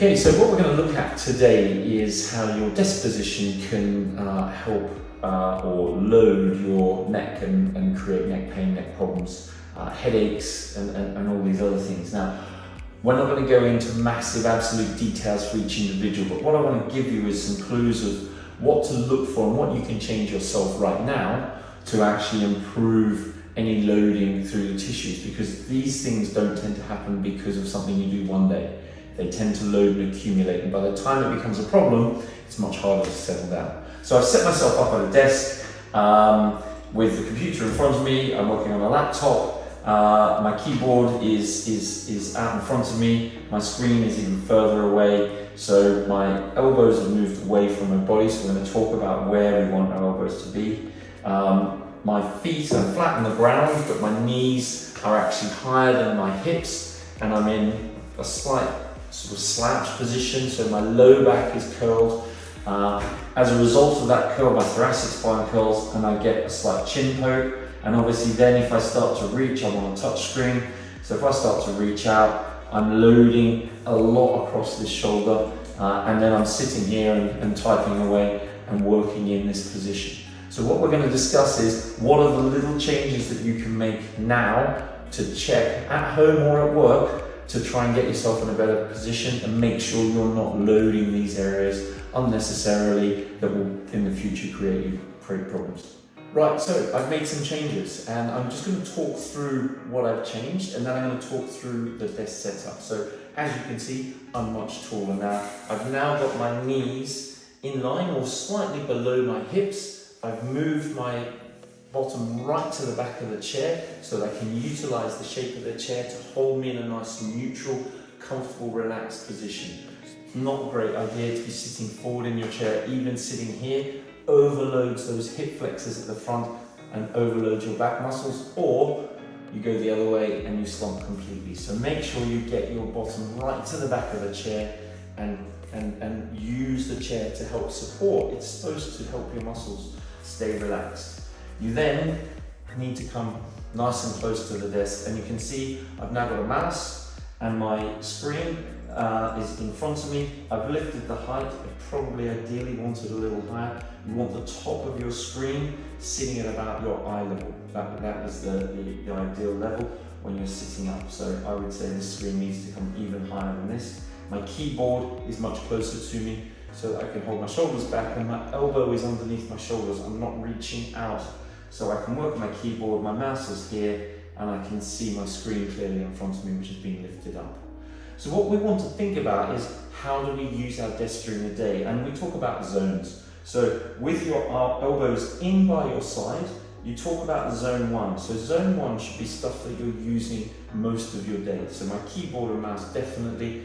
Okay, so what we're going to look at today is how your desk position can help or load your neck and create neck pain, neck problems, headaches and all these other things. Now, we're not going to go into massive absolute details for each individual, but what I want to give you is some clues of what to look for and what you can change yourself right now to actually improve any loading through the tissues, because these things don't tend to happen because of something you do one day. They tend to load and accumulate, and by the time it becomes a problem, it's much harder to settle down. So I've set myself up at a desk with the computer in front of me. I'm working on a laptop. My keyboard is out in front of me. My screen is even further away. So my elbows have moved away from my body. So we're going to talk about where we want our elbows to be. My feet are flat on the ground, but my knees are actually higher than my hips, and I'm in a slight sort of slouch position, so my low back is curled. As a result of that curl, my thoracic spine curls and I get a slight chin poke. And obviously then if I start to reach, I'm on a touch screen. So if I start to reach out, I'm loading a lot across this shoulder, and then I'm sitting here and typing away and working in this position. So what we're going to discuss is what are the little changes that you can make now to check at home or at work to try and get yourself in a better position and make sure you're not loading these areas unnecessarily that will in the future create problems. Right, so I've made some changes and I'm just going to talk through what I've changed, and then I'm going to talk through the desk setup. So as you can see, I'm much taller now. I've now got my knees in line or slightly below my hips. I've moved my bottom right to the back of the chair so that I can utilize the shape of the chair to hold me in a nice neutral, comfortable, relaxed position. It's not a great idea to be sitting forward in your chair. Even sitting here overloads those hip flexors at the front and overloads your back muscles, or you go the other way and you slump completely. So make sure you get your bottom right to the back of the chair and use the chair to help support. It's supposed to help your muscles stay relaxed. You then need to come nice and close to the desk, and you can see I've now got a mouse and my screen is in front of me. I've lifted the height. I probably ideally want it a little higher. You want the top of your screen sitting at about your eye level. That is the ideal level when you're sitting up. So I would say this screen needs to come even higher than this. My keyboard is much closer to me so that I can hold my shoulders back, and my elbow is underneath my shoulders. I'm not reaching out. So I can work my keyboard, my mouse is here, and I can see my screen clearly in front of me, which is being lifted up. So what we want to think about is how do we use our desk during the day? And we talk about zones. So with your elbows in by your side, you talk about zone 1. So zone 1 should be stuff that you're using most of your day. So my keyboard and mouse definitely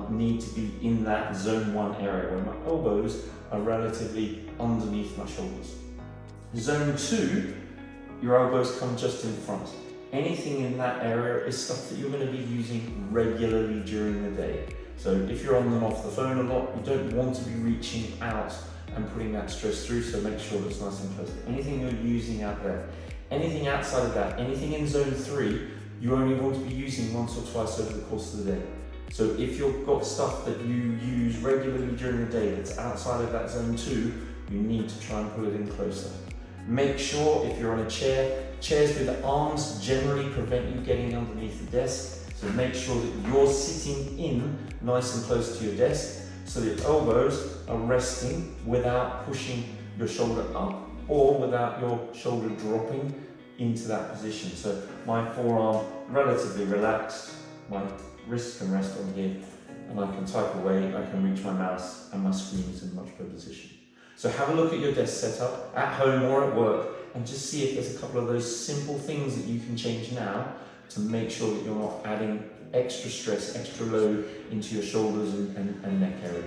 need to be in that zone 1 area where my elbows are relatively underneath my shoulders. Zone 2, your elbows come just in front. Anything in that area is stuff that you're going to be using regularly during the day. So if you're on and off the phone a lot, you don't want to be reaching out and putting that stress through, so make sure it's nice and close. Anything you're using out there, anything outside of that, anything in zone 3, you only want to be using once or twice over the course of the day. So if you've got stuff that you use regularly during the day that's outside of that zone 2, you need to try and pull it in closer. Make sure if you're on a chair, chairs with arms generally prevent you getting underneath the desk. So make sure that you're sitting in nice and close to your desk so that your elbows are resting without pushing your shoulder up or without your shoulder dropping into that position. So my forearm relatively relaxed, my wrist can rest on here, and I can type away, I can reach my mouse, and my screen is in a much better position. So have a look at your desk setup at home or at work and just see if there's a couple of those simple things that you can change now to make sure that you're not adding extra stress, extra load into your shoulders and neck area.